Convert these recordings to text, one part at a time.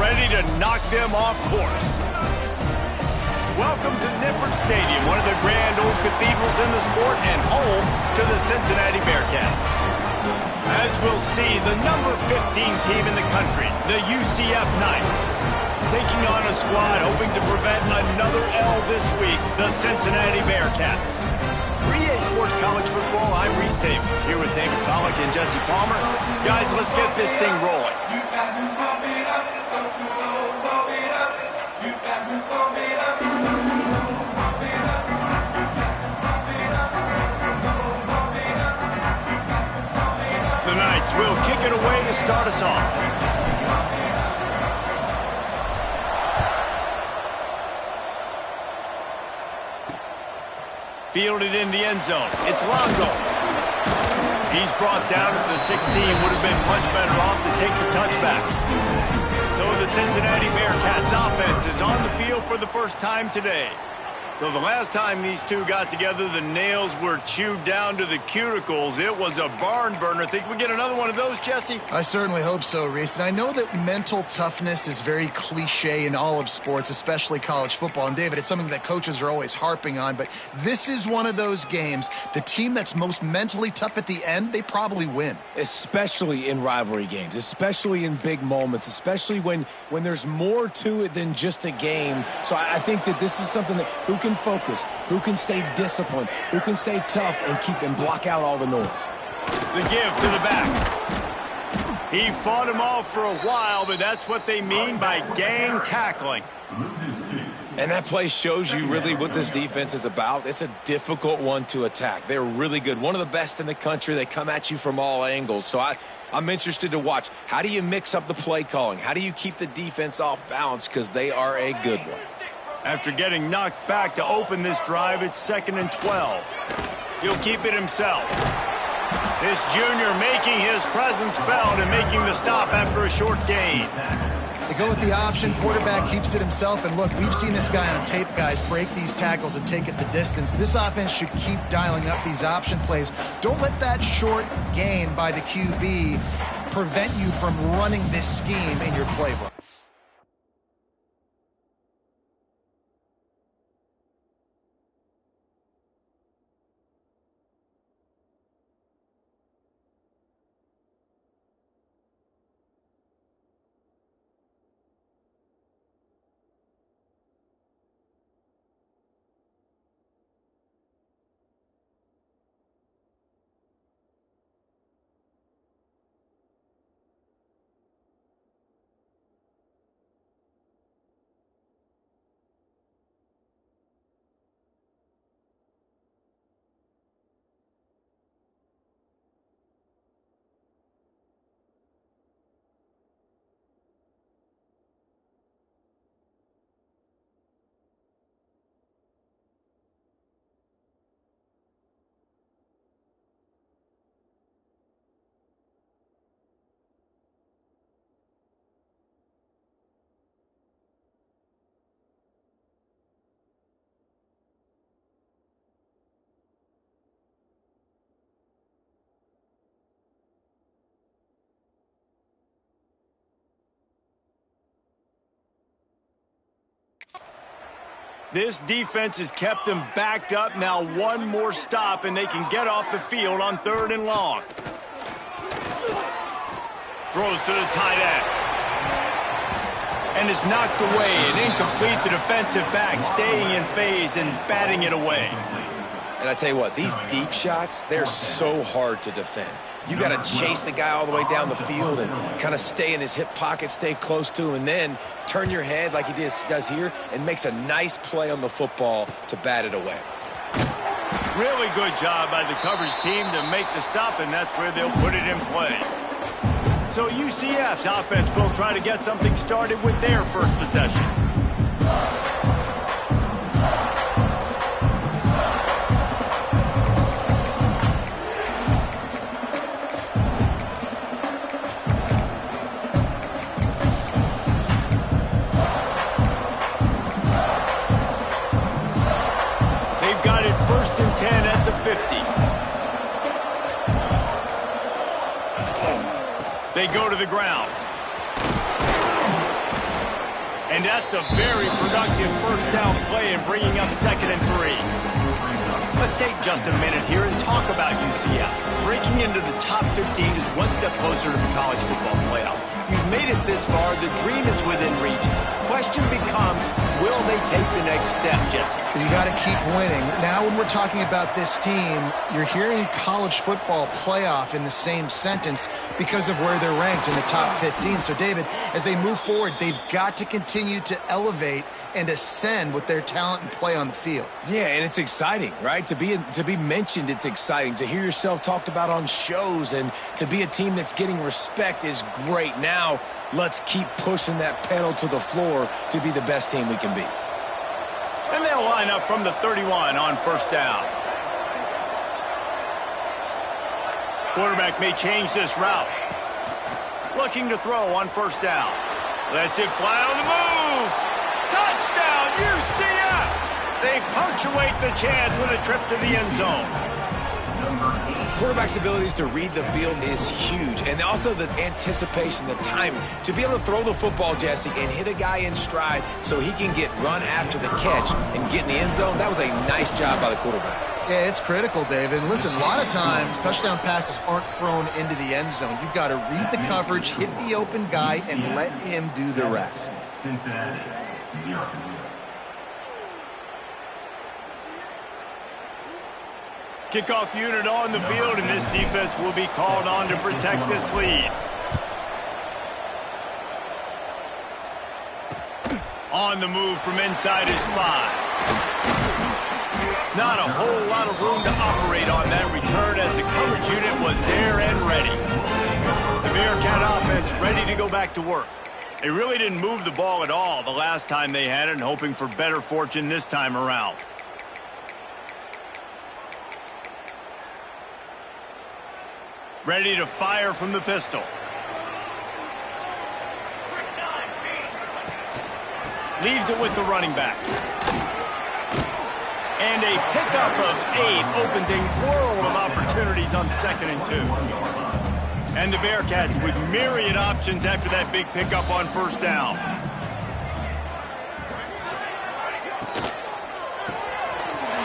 ready to knock them off course. Welcome to Nippert Stadium, one of the grand old cathedrals in the sport and home to the Cincinnati Bearcats. As we'll see, the number 15 team in the country, the UCF Knights, taking on a squad hoping to prevent another L this week, the Cincinnati Bearcats. For EA Sports College Football, I'm Reese Davis, here with David Pollack and Jesse Palmer. Guys, let's get this thing rolling. The Knights will kick it away to start us off. Fielded in the end zone. It's Longo. He's brought down at the 16. Would have been much better off to take the touchback. So the Cincinnati Bearcats offense is on the field for the first time today. So the last time these two got together, the nails were chewed down to the cuticles. It was a barn burner. Think we get another one of those, Jesse? I certainly hope so, Reese. And I know that mental toughness is very cliche in all of sports, especially college football. And, David, it's something that coaches are always harping on. But this is one of those games. The team that's most mentally tough at the end, they probably win. Especially in rivalry games, especially in big moments, especially when there's more to it than just a game. So I think that this is something that who can focus, who can stay disciplined, who can stay tough and keep and block out all the noise. The give to the back. He fought him off for a while, but that's what they mean by gang tackling. And that play shows you really what this defense is about. It's a difficult one to attack. They're really good. One of the best in the country. They come at you from all angles. So I'm interested to watch. How do you mix up the play calling? How do you keep the defense off balance? Because they are a good one. After getting knocked back to open this drive, it's 2nd and 12. He'll keep it himself. This junior making his presence felt and making the stop after a short gain. They go with the option. Quarterback keeps it himself. And look, we've seen this guy on tape, guys, break these tackles and take it the distance. This offense should keep dialing up these option plays. Don't let that short gain by the QB prevent you from running this scheme in your playbook. This defense has kept them backed up. Now one more stop, and they can get off the field on 3rd and long. Throws to the tight end. And is knocked away and incomplete. The defensive back staying in phase and batting it away. And I tell you what, these deep shots, they're so hard to defend. You got to chase the guy all the way down the field and kind of stay in his hip pocket, stay close to him, and then turn your head like he does here and makes a nice play on the football to bat it away. Really good job by the coverage team to make the stop, and that's where they'll put it in play. So UCF's offense will try to get something started with their first possession. They go to the ground. And that's a very productive first down play and bringing up 2nd and 3. Let's take just a minute here and talk about UCF. Breaking into the top 15 is one step closer to the college football playoff. You've made it this far. The dream is within reach. Question becomes, will they take the next step, Jesse? You got to keep winning. Now when we're talking about this team, you're hearing college football playoff in the same sentence because of where they're ranked in the top 15. So, David, as they move forward, they've got to continue to elevate and ascend with their talent and play on the field. Yeah, and it's exciting, right? To be mentioned, it's exciting. To hear yourself talked about on shows and to be a team that's getting respect is great. Now, let's keep pushing that pedal to the floor to be the best team we can be. And they'll line up from the 31 on first down. Quarterback may change this route. Looking to throw on first down. Lets it fly on the move. Touchdown, UCF! They punctuate the chance with a trip to the end zone. Quarterback's abilities to read the field is huge. And also the anticipation, the timing. To be able to throw the football, Jesse, and hit a guy in stride so he can get run after the catch and get in the end zone, that was a nice job by the quarterback. Yeah, it's critical, David. And listen, a lot of times touchdown passes aren't thrown into the end zone. You've got to read the coverage, hit the open guy, and let him do the rest. Cincinnati, 0. Kickoff unit on the field, and this defense will be called on to protect this lead. On the move from inside his 5. Not a whole lot of room to operate on that return as the coverage unit was there and ready. The Bearcat offense ready to go back to work. They really didn't move the ball at all the last time they had it, and hoping for better fortune this time around. Ready to fire from the pistol. Leaves it with the running back. And a pickup of 8 opens a world of opportunities on 2nd and 2. And the Bearcats with myriad options after that big pickup on first down.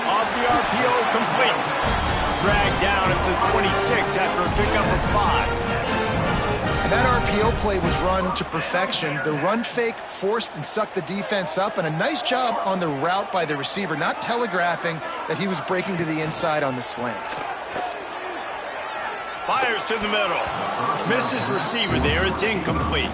Off the RPO, complete. Dragged down at the 26 after a pickup of 5. That RPO play was run to perfection. The run fake forced and sucked the defense up, and a nice job on the route by the receiver, not telegraphing that he was breaking to the inside on the slant. Fires to the middle. Missed his receiver there. It's incomplete.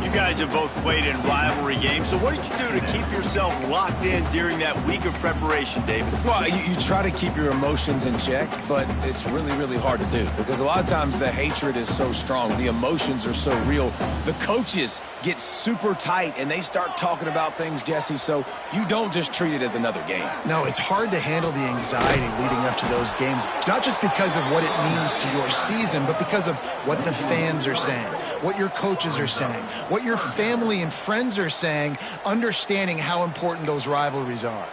You guys have both played in rivalry games, so what did you do to keep yourself locked in during that week of preparation, David? Well, you try to keep your emotions in check, but it's really, really hard to do because a lot of times the hatred is so strong. The emotions are so real. The coaches get super tight, and they start talking about things, Jesse, so you don't just treat it as another game. No, it's hard to handle the anxiety leading up to those games, not just because of what it means to your season, but because of what the fans are saying, what your coaches are saying, what your family and friends are saying, understanding how important those rivalries are.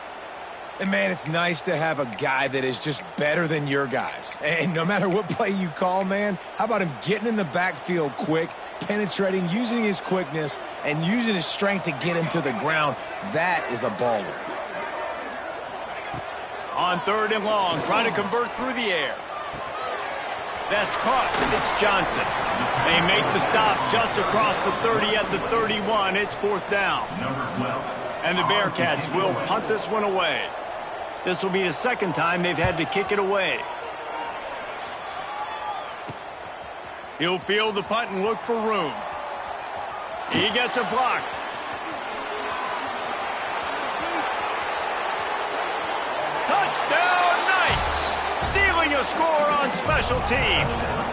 And, man, it's nice to have a guy that is just better than your guys. And no matter what play you call, man, how about him getting in the backfield quick, penetrating, using his quickness, and using his strength to get him to the ground? That is a baller. On 3rd and long, trying to convert through the air. That's caught. It's Johnson. They make the stop just across the 30 at the 31. It's 4th down. And the Bearcats will punt this one away. This will be the 2nd time they've had to kick it away. He'll field the punt and look for room. He gets a block. Touchdown, Knights! Stealing a score on special teams.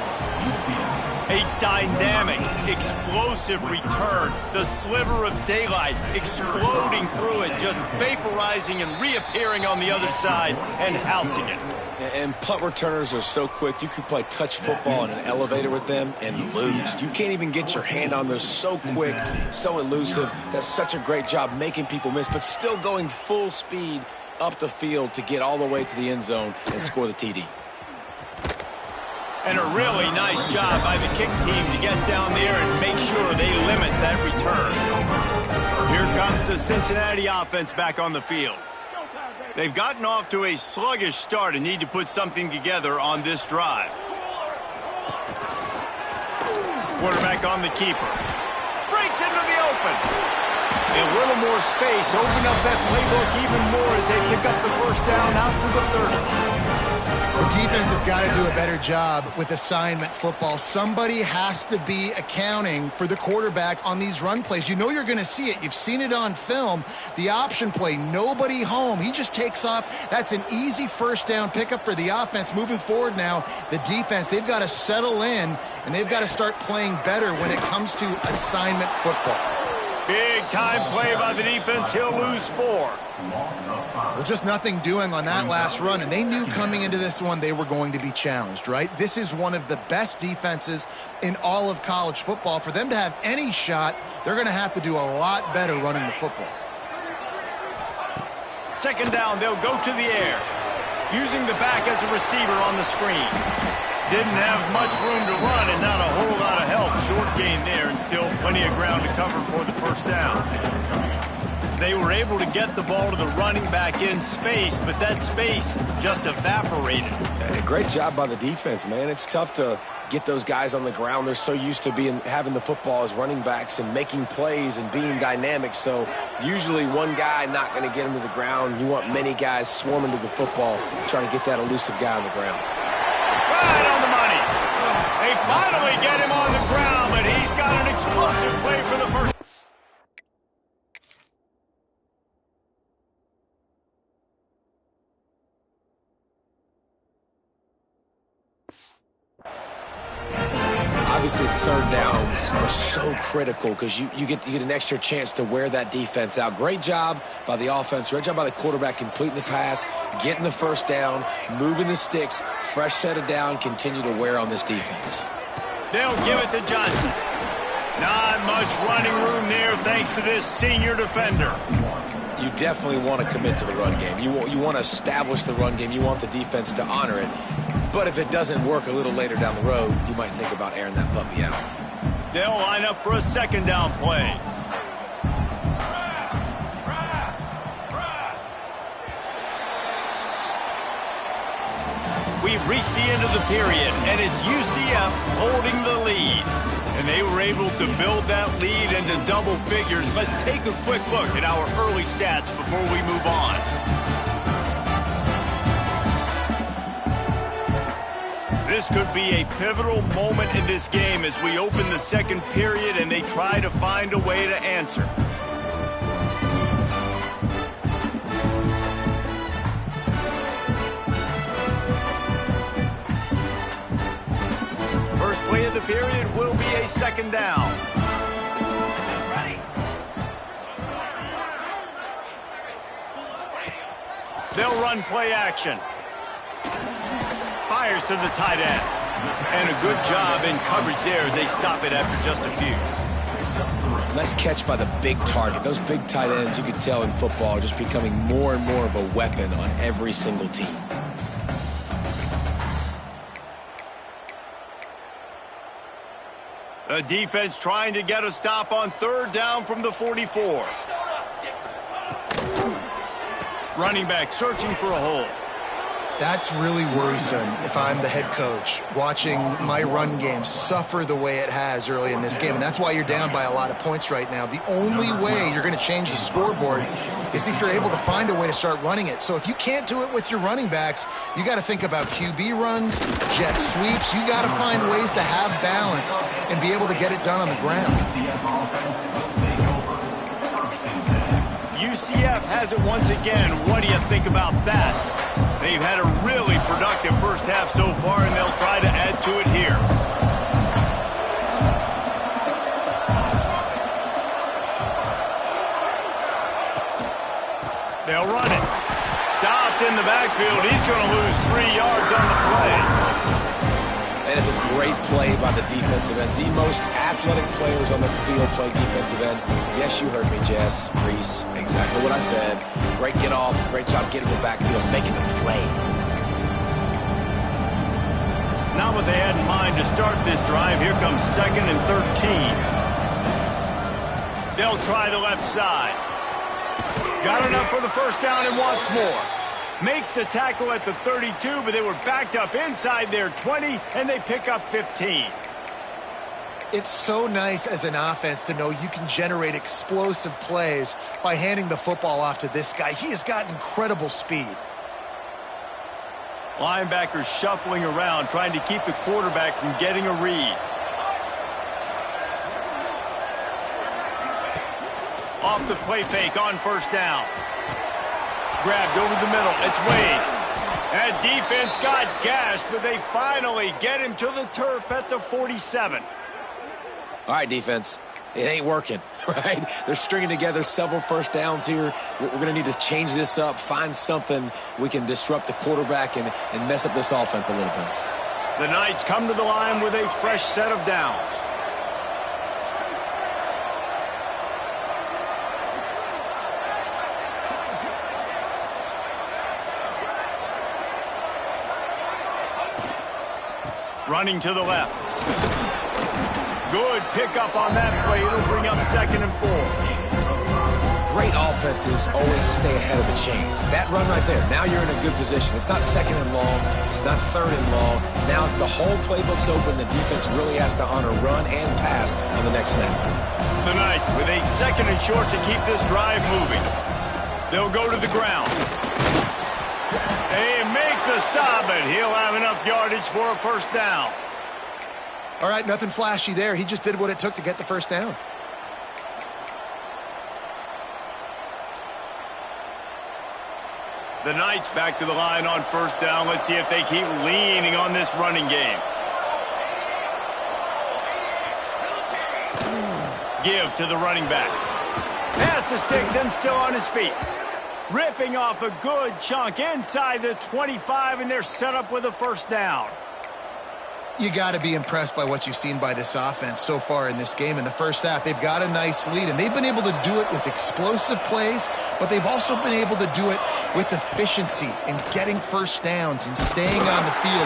A dynamic, explosive return. The sliver of daylight exploding through it, just vaporizing and reappearing on the other side and housing it. And punt returners are so quick. You could play touch football in an elevator with them and lose. You can't even get your hand on them. So quick, so elusive. That's such a great job making people miss, but still going full speed up the field to get all the way to the end zone and score the TD. And a really nice job by the kick team to get down there and make sure they limit that return. Here comes the Cincinnati offense back on the field. They've gotten off to a sluggish start and need to put something together on this drive. Quarterback on the keeper. Breaks into the open. A little more space. Open up that playbook even more as they pick up the first down out to the 30. The defense has got to do a better job with assignment football. Somebody has to be accounting for the quarterback on these run plays. You know you're going to see it. You've seen it on film. The option play, nobody home. He just takes off. That's an easy first down pickup for the offense. Moving forward now, the defense, they've got to settle in, and they've got to start playing better when it comes to assignment football. Big time play by the defense. He'll lose 4. Well, just nothing doing on that last run, and they knew coming into this one they were going to be challenged, right? This is one of the best defenses in all of college football. For them to have any shot, they're going to have to do a lot better running the football. Second down, they'll go to the air. Using the back as a receiver on the screen. Didn't have much room to run and not a whole lot of help. Short gain there and still plenty of ground to cover for the first down. They were able to get the ball to the running back in space, but that space just evaporated. A great job by the defense, man. It's tough to get those guys on the ground. They're so used to having the football as running backs and making plays and being dynamic. So usually one guy not going to get him to the ground. You want many guys swarming to the football, trying to get that elusive guy on the ground. Right on the money. They finally get him on the ground, but he's got an explosive play for the first. Obviously, third downs are so critical because you get an extra chance to wear that defense out. Great job by the offense. Great job by the quarterback completing the pass, getting the first down, moving the sticks, fresh set of down, continue to wear on this defense. They'll give it to Johnson. Not much running room there thanks to this senior defender. You definitely want to commit to the run game. You want to establish the run game. You want the defense to honor it. But if it doesn't work a little later down the road, you might think about airing that puppy out. They'll line up for a second down play. We've reached the end of the period, and it's UCF holding the lead. And they were able to build that lead into double figures. Let's take a quick look at our early stats before we move on. This could be a pivotal moment in this game as we open the second period and they try to find a way to answer. First play of the period will be a second down. They'll run play action. Fires to the tight end. And a good job in coverage there as they stop it after just a few. Nice catch by the big target. Those big tight ends, you can tell in football, are just becoming more and more of a weapon on every single team. The defense trying to get a stop on third down from the 44. Running back searching for a hole. That's really worrisome if I'm the head coach, watching my run game suffer the way it has early in this game. And that's why you're down by a lot of points right now. The only way you're going to change the scoreboard is if you're able to find a way to start running it. So if you can't do it with your running backs, you got to think about QB runs, jet sweeps. You got to find ways to have balance and be able to get it done on the ground. UCF has it once again. What do you think about that? They've had a really productive first half so far, and they'll try to add to it here. They'll run it. Stopped in the backfield. He's going to lose 3 yards on the play. And it's a great play by the defensive end. The most athletic players on the field play defensive end. Yes, you heard me, Jess, Reese. Exactly what I said. Great get off. Great job getting the backfield, making the play. Not what they had in mind to start this drive. Here comes 2nd and 13. They'll try the left side. Got enough for the first down and wants more. Makes the tackle at the 32, but they were backed up inside their 20, and they pick up 15. It's so nice as an offense to know you can generate explosive plays by handing the football off to this guy. He has got incredible speed. Linebackers shuffling around, trying to keep the quarterback from getting a read. Off the play fake on first down. Grabbed over the middle. It's Wade. That defense got gashed, but they finally get him to the turf at the 47. All right, defense. It ain't working, right? They're stringing together several first downs here. We're going to need to change this up, find something we can disrupt the quarterback and mess up this offense a little bit. The Knights come to the line with a fresh set of downs. Running to the left. Good pickup on that play. It'll bring up 2nd and 4. Great offenses always stay ahead of the chains. That run right there, now you're in a good position. It's not 2nd and long. It's not 3rd and long. Now the whole playbook's open. The defense really has to honor run and pass on the next snap. The Knights with a 2nd and short to keep this drive moving. They'll go to the ground. They make the stop, and he'll have enough yardage for a first down. All right, nothing flashy there. He just did what it took to get the first down. The Knights back to the line on first down. Let's see if they keep leaning on this running game. Give to the running back. Pass the sticks and still on his feet. Ripping off a good chunk inside the 25, and they're set up with a first down. You got to be impressed by what you've seen by this offense so far in this game. In the first half, they've got a nice lead, and they've been able to do it with explosive plays, but they've also been able to do it with efficiency and getting first downs and staying on the field.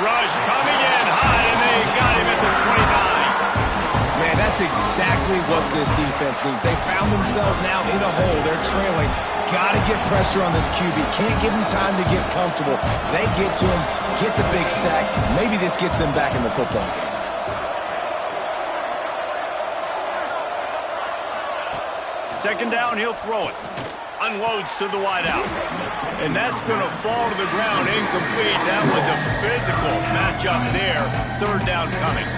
Rush coming in high, and they got him at the 29. Man, that's exactly what this defense needs. They found themselves now in a hole. They're trailing. Got to get pressure on this QB. Can't give him time to get comfortable. They get to him, get the big sack. Maybe this gets them back in the football game. Second down, he'll throw it. Unloads to the wideout. And that's going to fall to the ground incomplete. That was a physical matchup there. Third down coming.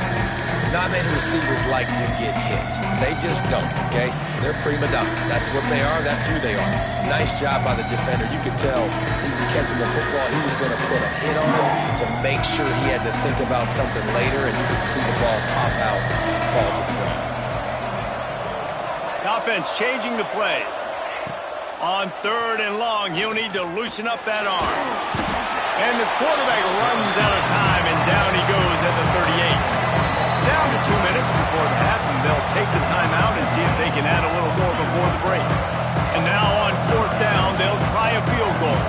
Not many receivers like to get hit. They just don't, okay? They're prima donnas. That's what they are. That's who they are. Nice job by the defender. You could tell he was catching the football. He was going to put a hit on him to make sure he had to think about something later, and you could see the ball pop out and fall to the ground. The offense changing the play. On 3rd and long, he'll need to loosen up that arm. And the quarterback runs out of time, and down he goes at the 38. Down to 2 minutes before the half, and they'll take the timeout and see if they can add a little more before the break. And now on 4th down, they'll try a field goal.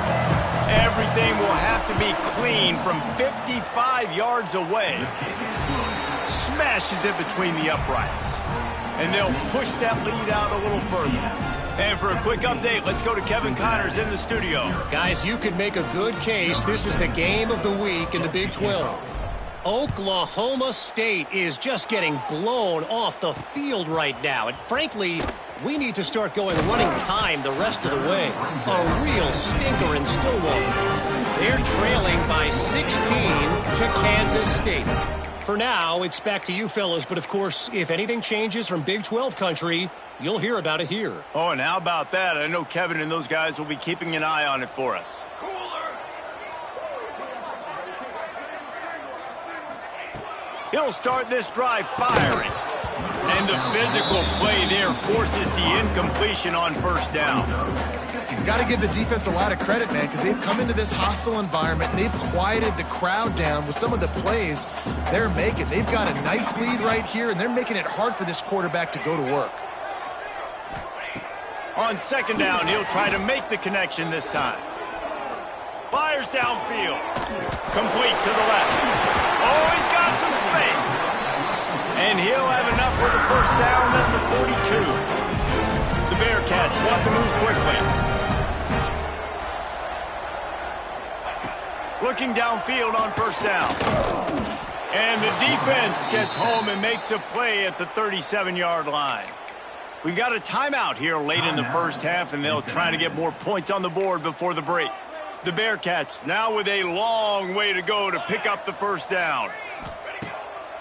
Everything will have to be clean from 55 yards away. Smashes it between the uprights. And they'll push that lead out a little further. And for a quick update, let's go to Kevin Connors in the studio. Guys, you could make a good case. This is the game of the week in the Big 12. Oklahoma State is just getting blown off the field right now. And frankly, we need to start going running time the rest of the way. A real stinker in Stillwater. They're trailing by 16 to Kansas State. For now, it's back to you fellas. But of course, if anything changes from Big 12 country, you'll hear about it here. Oh, and how about that? I know Kevin and those guys will be keeping an eye on it for us. He'll start this drive firing. And the physical play there forces the incompletion on first down. Got to give the defense a lot of credit, man, because they've come into this hostile environment and they've quieted the crowd down with some of the plays they're making. They've got a nice lead right here, and they're making it hard for this quarterback to go to work. On 2nd down, he'll try to make the connection this time. Fires downfield. Complete to the left. Oh, he's got some space. And he'll have enough for the first down at the 42. The Bearcats want to move quickly. Looking downfield on first down. And the defense gets home and makes a play at the 37-yard line. We got a timeout here late in the first half, and they'll try to get more points on the board before the break. The Bearcats now with a long way to go to pick up the first down.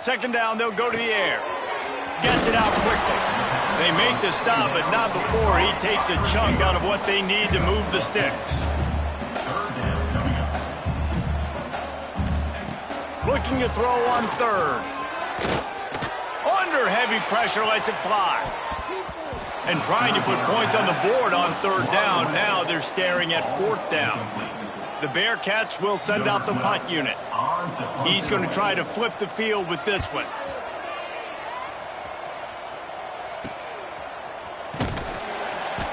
Second down, they'll go to the air. Gets it out quickly. They make the stop, but not before he takes a chunk out of what they need to move the sticks. Looking to throw on third. Under heavy pressure, lets it fly. And trying to put points on the board on third down. Now they're staring at fourth down. The Bearcats will send out the punt unit. He's going to try to flip the field with this one.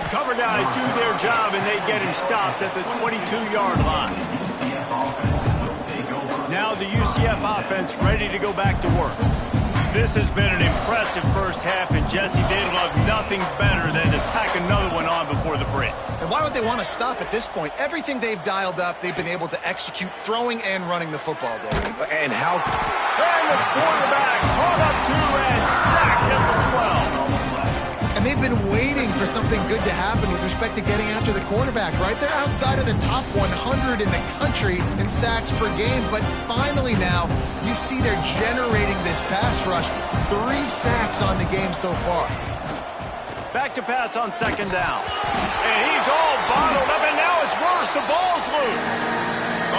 Cover guys do their job, and they get him stopped at the 22-yard line. Now the UCF offense ready to go back to work. This has been an impressive first half, and Jesse, they'd love nothing better than to tack another one on before the break. And why would they want to stop at this point? Everything they've dialed up, they've been able to execute throwing and running the football, David. And how... And the quarterback caught up to and sacked at the 12. And they've been waiting for something good to happen with respect to getting after the quarterback, right? They're outside of the top 100 in the country in sacks per game, but finally now you see they're generating this pass rush. 3 sacks on the game so far. Back to pass on second down. And he's all bottled up, and now it's worse. The ball's loose.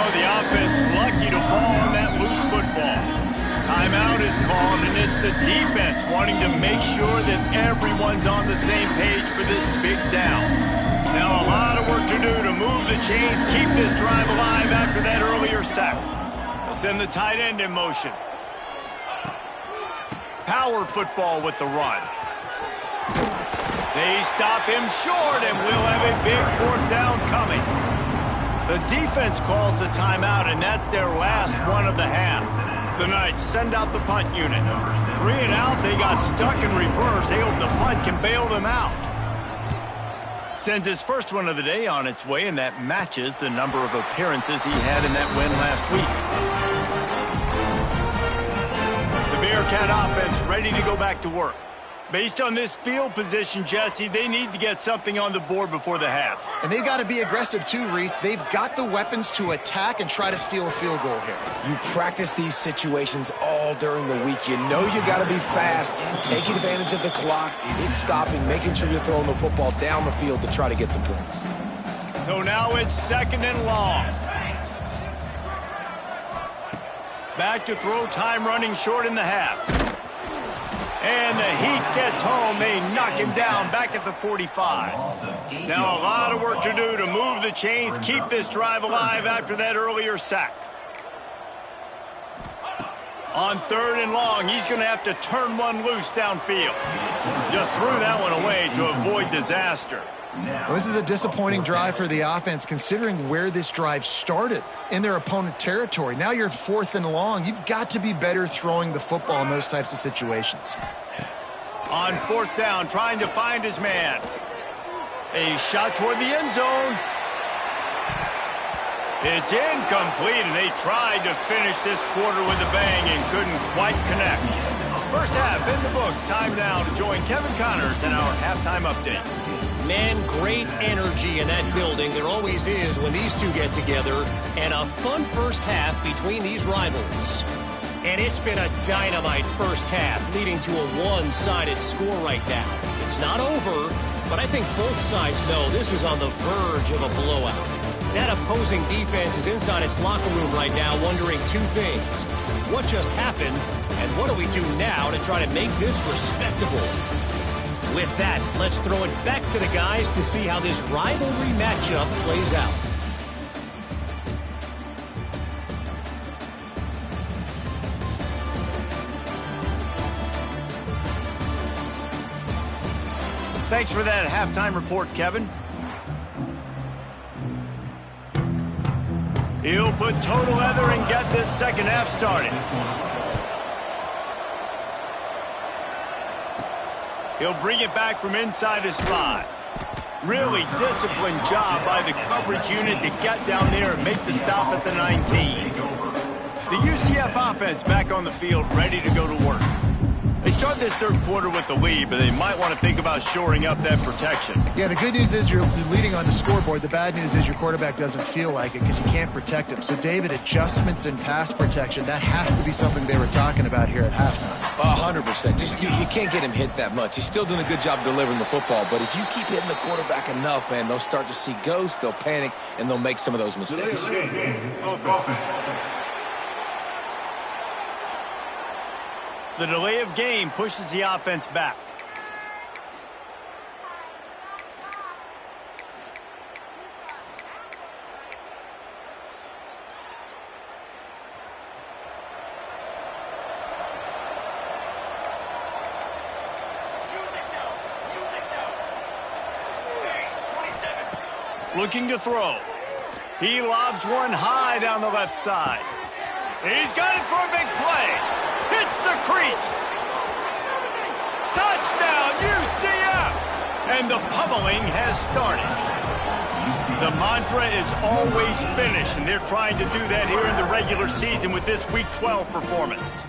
Oh, the offense lucky to fall on that loose football. Timeout is called, and it's the defense wanting to make sure that everyone's on the same page for this big down. Now a lot of work to do to move the chains, keep this drive alive after that earlier sack. They'll send the tight end in motion. Power football with the run. They stop him short, and we'll have a big fourth down coming. The defense calls the timeout, and that's their last one of the half. The Knights send out the punt unit. 3 and out, they got stuck in reverse. They hope the punt can bail them out. Sends his first one of the day on its way, and that matches the number of appearances he had in that win last week. The Bearcat offense ready to go back to work. Based on this field position, Jesse, they need to get something on the board before the half. And they've got to be aggressive too, Reese. They've got the weapons to attack and try to steal a field goal here. You practice these situations all during the week. You know you got to be fast, taking advantage of the clock, it's stopping, making sure you're throwing the football down the field to try to get some points. So now it's second and long. Back to throw, time running short in the half. And the Heat gets home. They knock him down back at the 45. Now a lot of work to do to move the chains, keep this drive alive after that earlier sack. On third and long, he's going to have to turn one loose downfield. Just threw that one away to avoid disaster. Well, this is a disappointing drive for the offense considering where this drive started in their opponent territory. Now you're 4th and long. You've got to be better throwing the football in those types of situations. On 4th down, trying to find his man. A shot toward the end zone. It's incomplete, and they tried to finish this quarter with a bang and couldn't quite connect. First half in the books. Time now to join Kevin Connors in our halftime update. Man, great energy in that building. There always is when these two get together. And a fun first half between these rivals. And it's been a dynamite first half, leading to a one-sided score right now. It's not over, but I think both sides know this is on the verge of a blowout. That opposing defense is inside its locker room right now wondering 2 things. What just happened, and what do we do now to try to make this respectable? With that, let's throw it back to the guys to see how this rivalry matchup plays out. Thanks for that halftime report, Kevin. He'll put total leather and get this second half started. He'll bring it back from inside his 5. Really disciplined job by the coverage unit to get down there and make the stop at the 19. The UCF offense back on the field, ready to go to work. They start this third quarter with the lead, but they might want to think about shoring up that protection. Yeah, the good news is you're leading on the scoreboard. The bad news is your quarterback doesn't feel like it because you can't protect him. So, David, adjustments in pass protection, that has to be something they were talking about here at halftime. 100%. Just you can't get him hit that much. He's still doing a good job delivering the football, but if you keep hitting the quarterback enough, man, they'll start to see ghosts, they'll panic, and they'll make some of those mistakes. The delay of game pushes the offense back. Looking to throw. He lobs one high down the left side. He's got it for a big play. Hits the crease. Touchdown, UCF! And the pummeling has started. The mantra is always finish, and they're trying to do that here in the regular season with this Week 12 performance.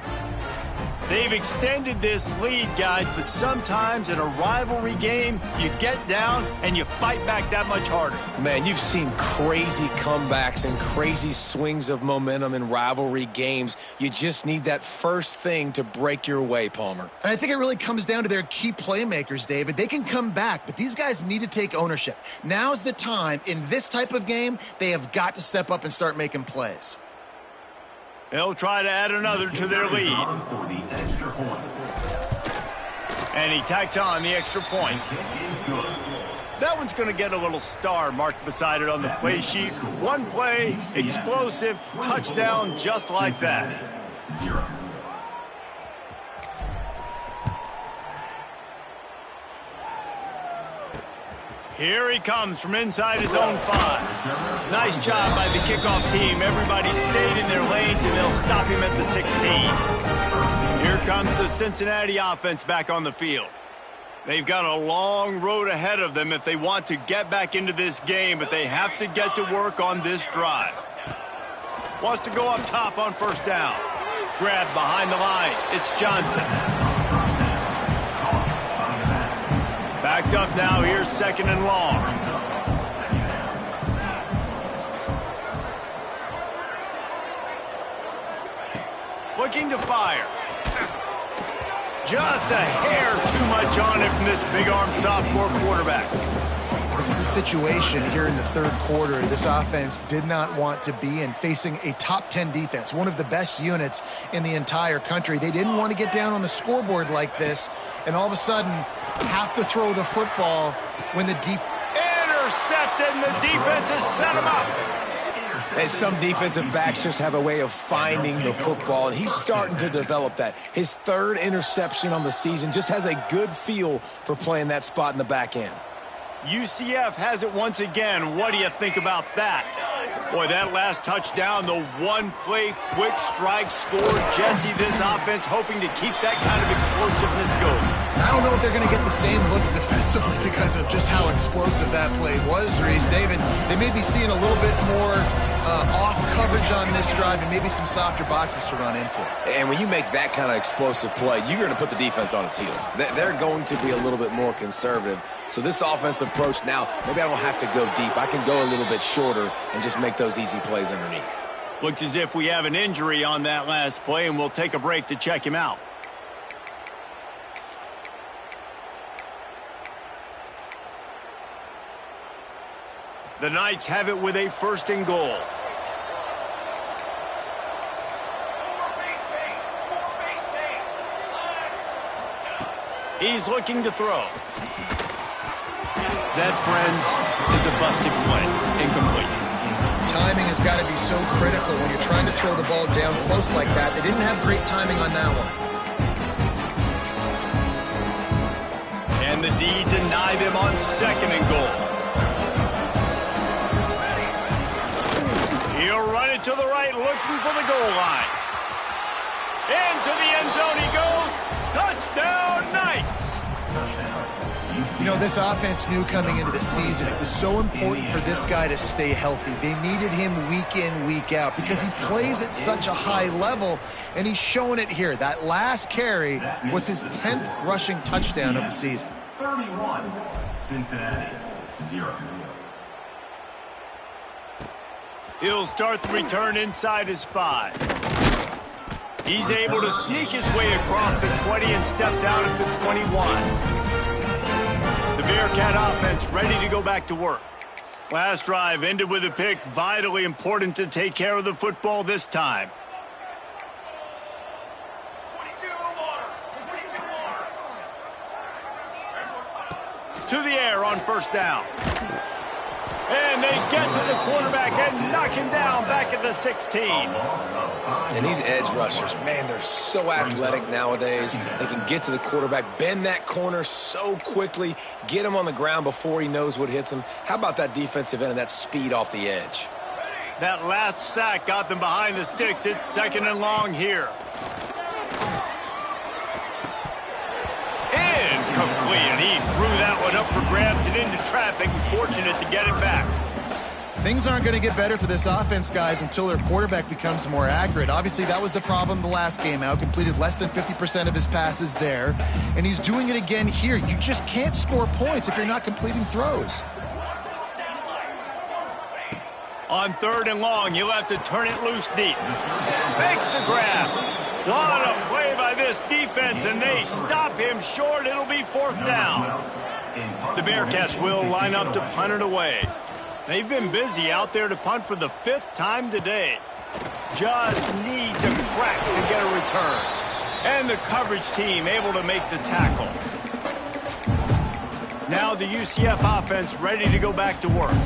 They've extended this lead, guys, but sometimes in a rivalry game, you get down and you fight back that much harder. Man, you've seen crazy comebacks and crazy swings of momentum in rivalry games. You just need that first thing to break your way, Palmer. And I think it really comes down to their key playmakers, David. They can come back, but these guys need to take ownership. Now's the time. In this type of game, they have got to step up and start making plays. They'll try to add another to their lead. And he tacks on the extra point. That one's going to get a little star marked beside it on the play sheet. One play, explosive, touchdown, just like that. Here he comes from inside his own 5. Nice job by the kickoff team. Everybody stayed in their lanes, and they'll stop him at the 16. Here comes the Cincinnati offense back on the field. They've got a long road ahead of them if they want to get back into this game, but they have to get to work on this drive. Wants to go up top on first down. Grab behind the line. It's Johnson. Backed up now, here's 2nd and long. Looking to fire. Just a hair too much on it from this big-armed sophomore quarterback. This is a situation here in the third quarter this offense did not want to be in, facing a top 10 defense, one of the best units in the entire country. They didn't want to get down on the scoreboard like this, and all of a sudden have to throw the football when the intercepted, and the defense has set him up. And some defensive backs just have a way of finding the football, and he's starting to develop that. His 3rd interception on the season, just has a good feel for playing that spot in the back end. UCF has it once again. What do you think about that? Boy, that last touchdown, the one-play quick strike score. Jesse, this offense hoping to keep that kind of explosiveness going. I don't know if they're going to get the same looks defensively because of just how explosive that play was, Reese. David, they may be seeing a little bit more off coverage on this drive and maybe some softer boxes to run into. And when you make that kind of explosive play, you're going to put the defense on its heels. They're going to be a little bit more conservative. So this offensive approach now, maybe I don't have to go deep. I can go a little bit shorter and just make those easy plays underneath. Looks as if we have an injury on that last play, and we'll take a break to check him out. The Knights have it with a 1st and goal. He's looking to throw. That, friends, is a busted play. Incomplete. Timing has got to be so critical when you're trying to throw the ball down close like that. They didn't have great timing on that one. And the D deny them on 2nd and goal. He'll run it to the right, looking for the goal line. Into the end zone he goes. Touchdown, Knights! You know, this offense knew coming into the season it was so important for this guy to stay healthy. They needed him week in, week out because he plays at such a high level, and he's showing it here. That last carry was his 10th rushing touchdown of the season. 31, Cincinnati, 0. He'll start the return inside his 5. He's able to sneak his way across the 20 and steps out at the 21. The Bearcat offense ready to go back to work. Last drive ended with a pick. Vitally important to take care of the football this time. To the air on first down. And they get to the quarterback and knock him down back at the 16. And these edge rushers, man, they're so athletic nowadays. They can get to the quarterback, bend that corner so quickly, get him on the ground before he knows what hits him. How about that defensive end and that speed off the edge? That last sack got them behind the sticks. It's 2nd and long here. Incomplete, and he threw that one up for grabs and into traffic. Fortunate to get it back. Things aren't going to get better for this offense, guys, until their quarterback becomes more accurate. Obviously, that was the problem the last game out. Completed less than 50% of his passes there, and he's doing it again here. You just can't score points if you're not completing throws. On 3rd and long, you'll have to turn it loose deep. Makes the grab. What a play by this defense, and they stop him short. It'll be 4th down. The Bearcats will line up to punt it away. They've been busy out there to punt for the 5th time today. Just needs a crack to get a return. And the coverage team able to make the tackle. Now the UCF offense ready to go back to work.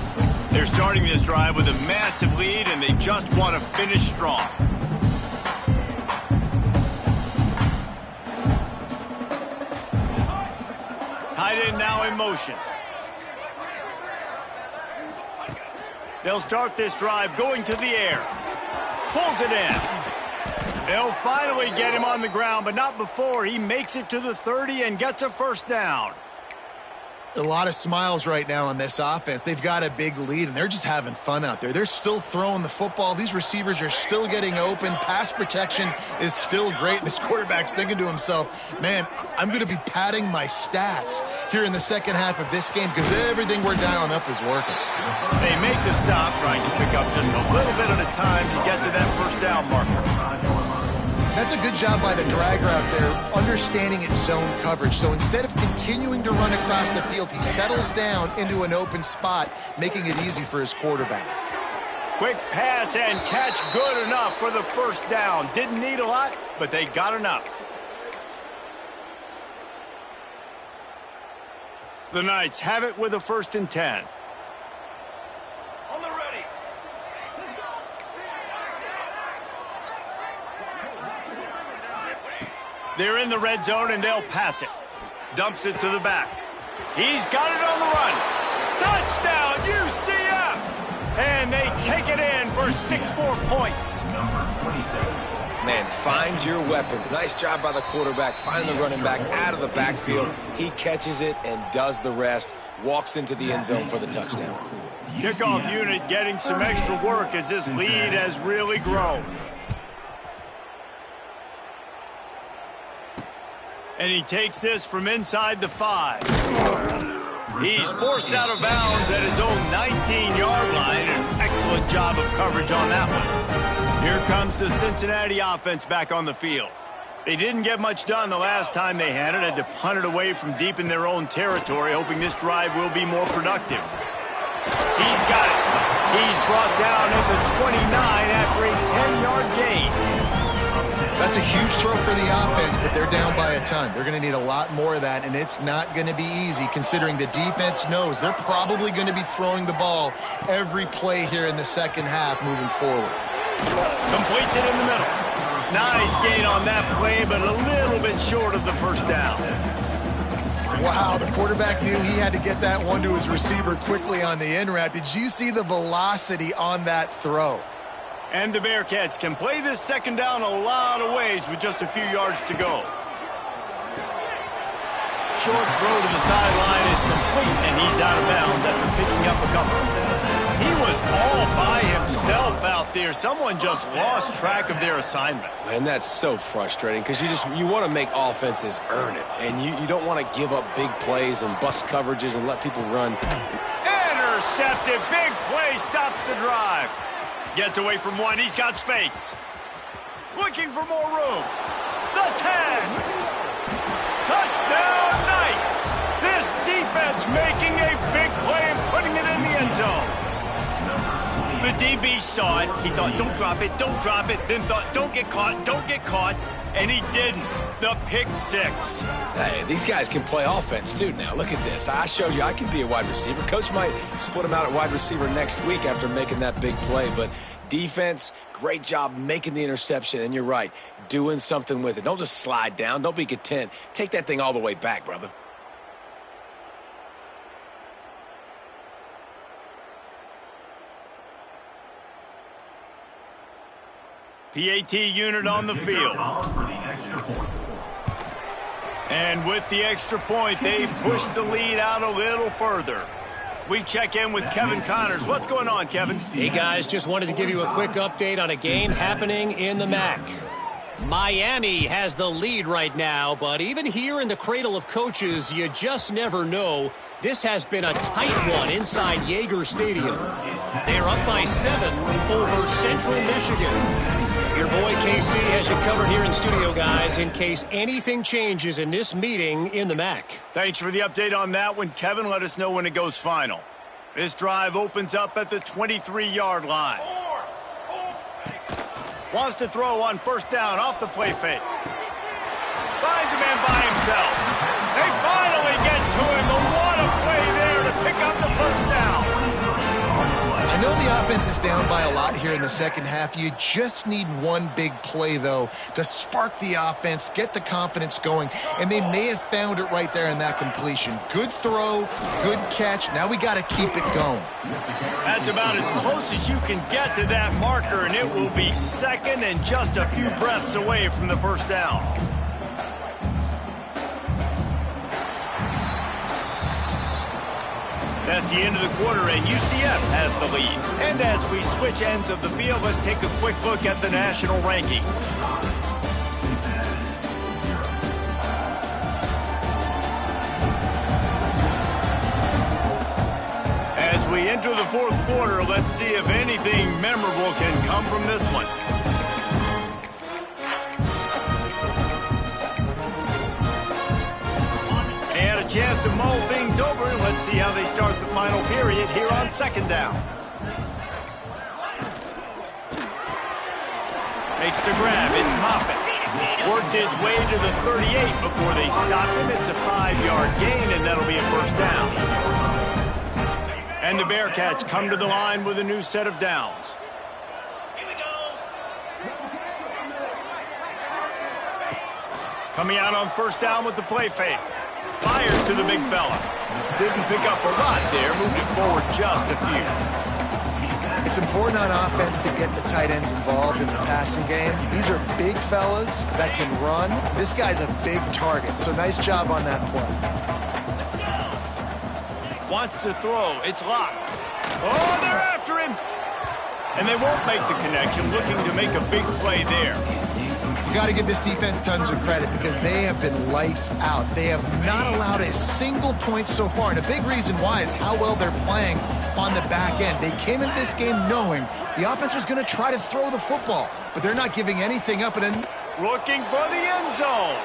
They're starting this drive with a massive lead, and they just want to finish strong. Tight end now in motion. They'll start this drive going to the air. Pulls it in. They'll finally get him on the ground, but not before he makes it to the 30 and gets a 1st down. A lot of smiles right now on this offense. They've got a big lead, and they're just having fun out there. They're still throwing the football. These receivers are still getting open. Pass protection is still great. This quarterback's thinking to himself, man, I'm going to be padding my stats here in the second half of this game because everything we're dialing up is working. They make the stop, trying to pick up just a little bit at a time to get to that 1st down marker. That's a good job by the dragger out there, understanding its zone coverage. So instead of continuing to run across the field, he settles down into an open spot, making it easy for his quarterback. Quick pass and catch good enough for the 1st down. Didn't need a lot, but they got enough. The Knights have it with a 1st and 10. They're in the red zone, and they'll pass it. Dumps it to the back. He's got it on the run. Touchdown, UCF! And they take it in for 6 more points. Man, find your weapons. Nice job by the quarterback, finding the running back out of the backfield. He catches it and does the rest. Walks into the end zone for the touchdown. Kickoff unit getting some extra work as this lead has really grown. And he takes this from inside the 5. He's forced out of bounds at his own 19-yard line. An excellent job of coverage on that one. Here comes the Cincinnati offense back on the field. They didn't get much done the last time they had it. Had to punt it away from deep in their own territory, hoping this drive will be more productive. He's got it. He's brought down at the 29 after a 10-yard gain. That's a huge throw for the offense, but they're down by a ton. They're going to need a lot more of that, and it's not going to be easy considering the defense knows they're probably going to be throwing the ball every play here in the second half moving forward. Completes it in the middle. Nice gain on that play, but a little bit short of the 1st down. Wow, the quarterback knew he had to get that one to his receiver quickly on the in route. Did you see the velocity on that throw? And the Bearcats can play this 2nd down a lot of ways with just a few yards to go. short throw to the sideline is complete, and he's out of bounds after picking up a couple. He was all by himself out there. Someone just lost track of their assignment. Man, that's so frustrating because you want to make offenses earn it, and you don't want to give up big plays and bust coverages and let people run. Intercepted. Big play stops the drive. Gets away from one. He's got space. Looking for more room. The 10. Touchdown Knights. This defense making a big play and putting it in the end zone. The DB saw it. He thought, don't drop it, don't drop it. Then thought, don't get caught. And he didn't. The pick six. Hey, these guys can play offense, too, now. Look at this. I showed you I can be a wide receiver. Coach might split him out at wide receiver next week after making that big play. But defense, great job making the interception. And you're right, doing something with it. Don't just slide down. Don't be content. Take that thing all the way back, brother. PAT unit on the field. And with the extra point, they push the lead out a little further. We check in with Kevin Connors. What's going on, Kevin? Hey, guys, just wanted to give you a quick update on a game happening in the MAC. Miami has the lead right now, but even here in the cradle of coaches, you just never know. This has been a tight one inside Yager Stadium. They're up by 7 over Central Michigan. Your boy KC has you covered here in studio, guys, in case anything changes in this meeting in the MAC. Thanks for the update on that one, Kevin. Let us know when it goes final. This drive opens up at the 23-yard line. Wants to throw on first down off the play fake. Finds a man by himself. They finally get to him. And what a play there to pick up the first down. I know the offense is down by a lot here in the second half. You just need one big play, though, to spark the offense, get the confidence going, and they may have found it right there in that completion. Good throw, good catch. Now we got to keep it going. That's about as close as you can get to that marker, and it will be second and just a few breaths away from the first down. That's the end of the quarter, and UCF has the lead. And as we switch ends of the field, let's take a quick look at the national rankings. As we enter the fourth quarter, let's see if anything memorable can come from this one. And a chance to mull things over. Let's see how they start the final period here on second down. Makes the grab. It's Moffitt. Worked his way to the 38 before they stopped him. It's a 5-yard gain, and that'll be a first down. And the Bearcats come to the line with a new set of downs. Coming out on first down with the play fake. Fires to the big fella. Didn't pick up a lot there. Moved it forward just a few. It's important on offense to get the tight ends involved in the passing game. These are big fellas that can run. This guy's a big target, so nice job on that play. Wants to throw. It's locked. Oh, they're after him. And they won't make the connection. Looking to make a big play there. You got to give this defense tons of credit because they have been lights out. They have not allowed a single point so far, and a big reason why is how well they're playing on the back end. They came into this game knowing the offense was going to try to throw the football, but they're not giving anything up. Looking for the end zone.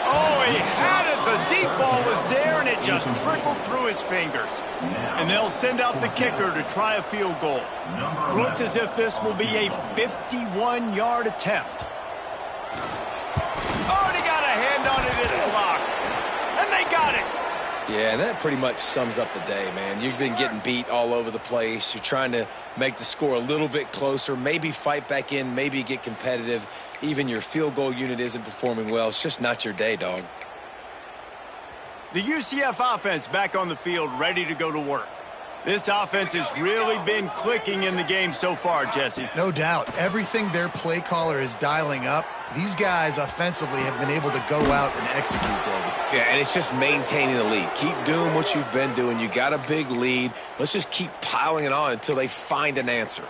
Oh, he had it. The deep ball was there, and it just trickled through his fingers. And they'll send out the kicker to try a field goal. Looks as if this will be a 51-yard attempt. Oh, and he got a hand on it. It's blocked. And they got it. Yeah, that pretty much sums up the day, man. You've been getting beat all over the place. You're trying to make the score a little bit closer, maybe fight back in, maybe get competitive. Even your field goal unit isn't performing well. It's just not your day, dog. The UCF offense back on the field, ready to go to work. This offense has really been clicking in the game so far, Jesse. No doubt. Everything their play caller is dialing up, these guys offensively have been able to go out and execute, David. Yeah, and it's just maintaining the lead. Keep doing what you've been doing. You got a big lead. Let's just keep piling it on until they find an answer.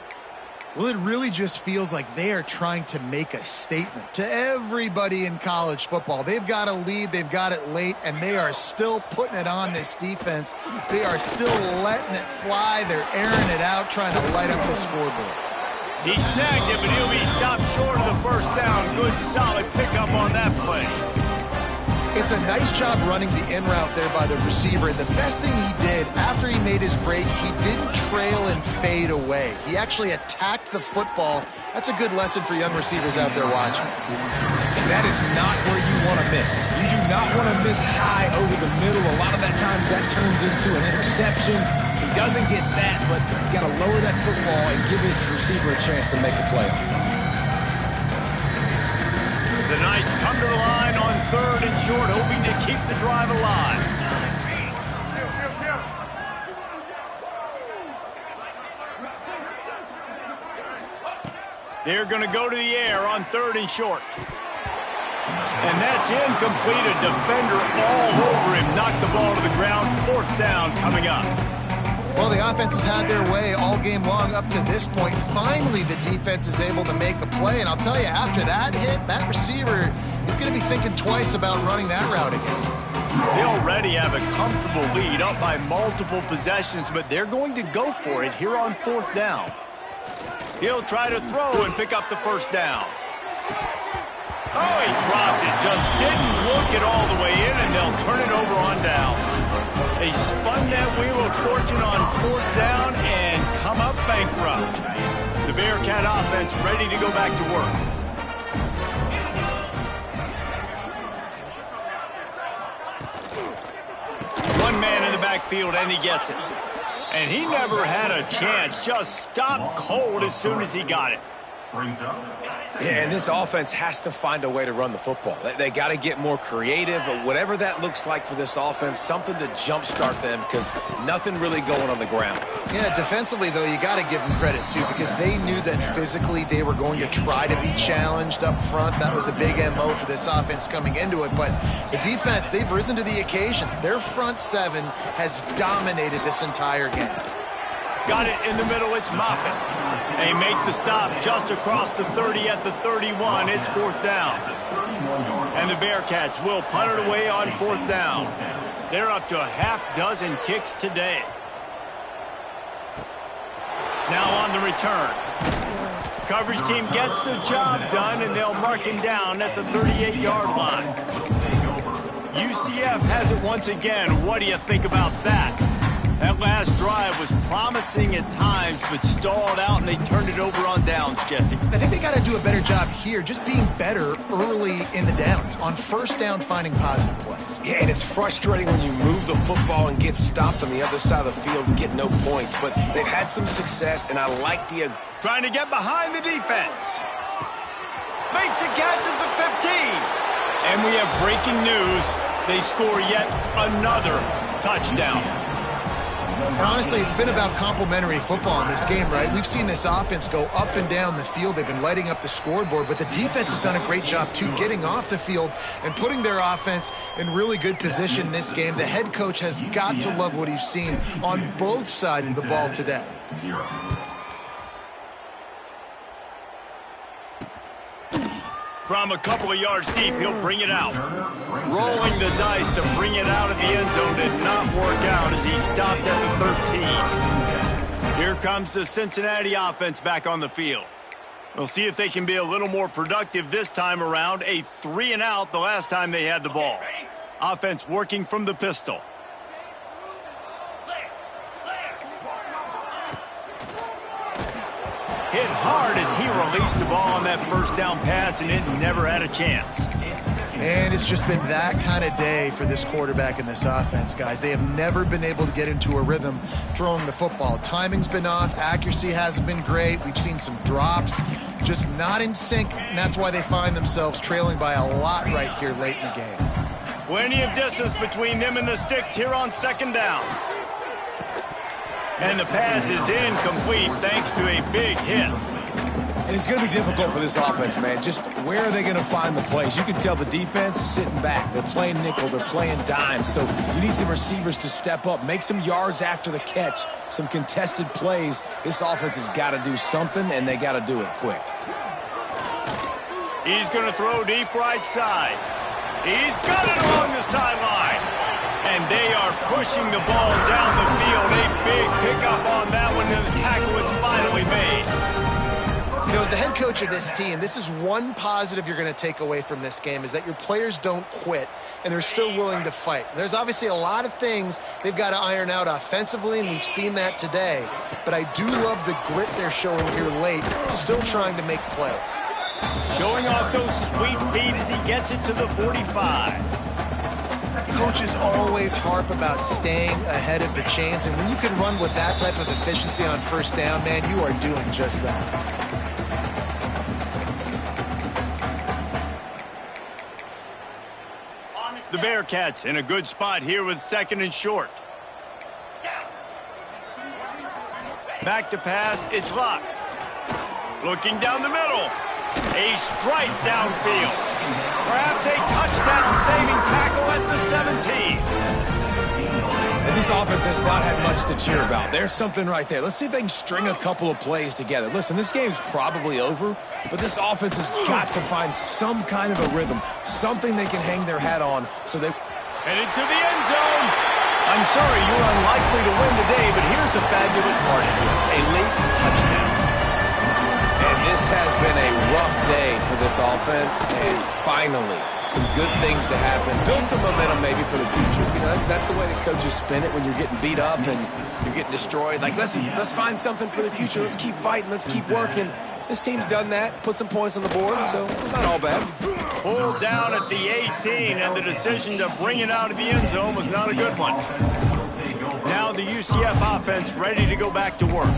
Well, it really just feels like they are trying to make a statement to everybody in college football. They've got a lead, they've got it late, and they are still putting it on this defense. They are still letting it fly. They're airing it out, trying to light up the scoreboard. He snagged it, but he'll be stopped short of the first down. Good, solid pickup on that play. It's a nice job running the in route there by the receiver. And the best thing he did after he made his break, he didn't trail and fade away. He actually attacked the football. That's a good lesson for young receivers out there watching. And that is not where you want to miss. You do not want to miss high over the middle. A lot of that times that turns into an interception. He doesn't get that, but he's got to lower that football and give his receiver a chance to make a play on it. The Knights come to the line on 3rd and short, hoping to keep the drive alive. They're going to go to the air on 3rd and short. And that's incomplete. A defender all over him. Knocked the ball to the ground. 4th down coming up. Well, the offense has had their way all game long up to this point. Finally, the defense is able to make a play. And I'll tell you, after that hit, that receiver is going to be thinking twice about running that route again. They already have a comfortable lead up by multiple possessions, but they're going to go for it here on 4th down. He'll try to throw and pick up the 1st down. Oh, he dropped it. Just didn't look it all the way in, and they'll turn it over on downs. They spun that wheel of fortune on 4th down and come up bankrupt. The Bearcat offense ready to go back to work. One man in the backfield, and he gets it. And he never had a chance. Just stopped cold as soon as he got it. Yeah, and this offense has to find a way to run the football. They got to get more creative, but whatever that looks like for this offense, something to jumpstart them because nothing really going on the ground. Yeah, defensively, though, you got to give them credit, too, because they knew that physically they were going to try to be challenged up front. That was a big MO for this offense coming into it. But the defense, they've risen to the occasion. Their front 7 has dominated this entire game. Got it in the middle. It's Moffitt. They make the stop just across the 30 at the 31. It's 4th down. And the Bearcats will punt it away on 4th down. They're up to a half-dozen kicks today. Now on the return. Coverage team gets the job done, and they'll mark him down at the 38-yard line. UCF has it once again. What do you think about that? That last drive was promising at times, but stalled out, and they turned it over on downs, Jesse. I think they got to do a better job here, just being better early in the downs, on 1st down, finding positive plays. Yeah, and it's frustrating when you move the football and get stopped on the other side of the field and get no points, but they've had some success, and I like the... Trying to get behind the defense. Makes a catch at the 15. And we have breaking news. They score yet another touchdown. And honestly, it's been about complementary football in this game, right? We've seen this offense go up and down the field. They've been lighting up the scoreboard, but the defense has done a great job, too, getting off the field and putting their offense in really good position in this game. The head coach has got to love what he's seen on both sides of the ball today. From a couple of yards deep, he'll bring it out. Rolling the dice to bring it out of the end zone did not work out as he stopped at the 13. Here comes the Cincinnati offense back on the field. We'll see if they can be a little more productive this time around. A 3-and-out the last time they had the ball. Offense working from the pistol. Hit hard as he released the ball on that 1st down pass, and it never had a chance. And it's just been that kind of day for this quarterback and this offense, guys. They have never been able to get into a rhythm throwing the football. Timing's been off. Accuracy hasn't been great. We've seen some drops, just not in sync, and that's why they find themselves trailing by a lot right here late in the game. Plenty of distance between them and the sticks here on 2nd down. And the pass is incomplete thanks to a big hit. And it's going to be difficult for this offense, man. Just where are they going to find the plays? You can tell the defense sitting back. They're playing nickel. They're playing dime. So you need some receivers to step up, make some yards after the catch, some contested plays. This offense has got to do something, and they got to do it quick. He's going to throw deep right side. He's got it along the sideline. And they are pushing the ball down the field. A big pickup on that one, and the tackle is finally made. You know, as the head coach of this team, this is one positive you're going to take away from this game, is that your players don't quit, and they're still willing to fight. There's obviously a lot of things they've got to iron out offensively, and we've seen that today. But I do love the grit they're showing here late, still trying to make plays. Showing off those sweet feet as he gets it to the 45. Coaches always harp about staying ahead of the chains, and when you can run with that type of efficiency on first down, man, you are doing just that. The Bearcats in a good spot here with 2nd and short. Back to pass, it's Luck. Looking down the middle. A strike downfield. Perhaps a touchdown-saving tackle at the 17. And this offense has not had much to cheer about. There's something right there. Let's see if they can string a couple of plays together. Listen, this game's probably over, but this offense has got to find some kind of a rhythm, something they can hang their hat on so they... Headed to the end zone. I'm sorry you're unlikely to win today, but here's a fabulous part of it. A late touchdown. And this has been a rough day for this offense, and finally, some good things to happen. Build some momentum maybe for the future. You know, that's the way the coaches spin it when you're getting beat up and you're getting destroyed. Like, let's find something for the future. Let's keep fighting. Let's keep working. This team's done that, put some points on the board, so it's not all bad. Pulled down at the 18, and the decision to bring it out of the end zone was not a good one. Now the UCF offense ready to go back to work.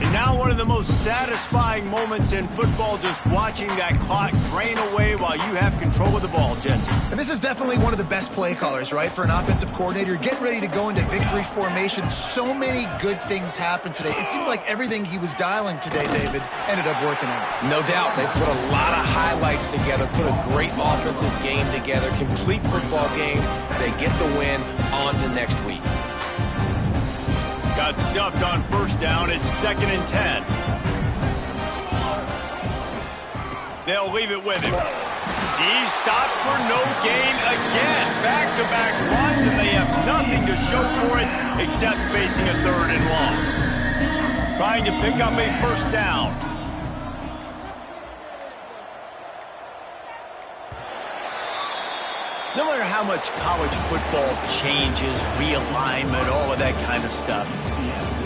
And now one of the most satisfying moments in football, just watching that clock drain away while you have control of the ball, Jesse. And this is definitely one of the best play callers, right, for an offensive coordinator. Getting ready to go into victory formation. So many good things happened today. It seemed like everything he was dialing today, David, ended up working out. No doubt. They put a lot of highlights together, put a great offensive game together, complete football game. They get the win. On to next week. Got stuffed on first down. It's 2nd and 10. They'll leave it with him. He's stopped for no gain again. Back-to-back runs, and they have nothing to show for it except facing a 3rd and long. Trying to pick up a first down. No matter how much college football changes, realignment, all of that kind of stuff,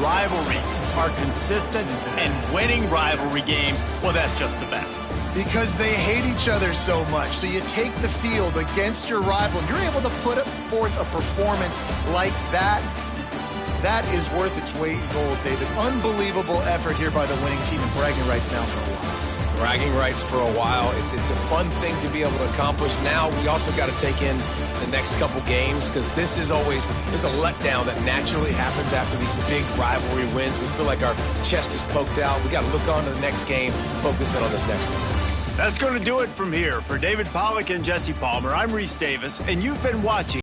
rivalries are consistent, and winning rivalry games, well, that's just the best. Because they hate each other so much. So you take the field against your rival, and you're able to put forth a performance like that. That is worth its weight in gold, David. Unbelievable effort here by the winning team, and bragging rights now for a while. Bragging rights for a while. It's a fun thing to be able to accomplish. Now we also got to take in the next couple games, because this is always, there's a letdown that naturally happens after these big rivalry wins. We feel like our chest is poked out. We got to look on to the next game, focus in on this next one. That's going to do it from here. For David Pollack and Jesse Palmer, I'm Reese Davis, and you've been watching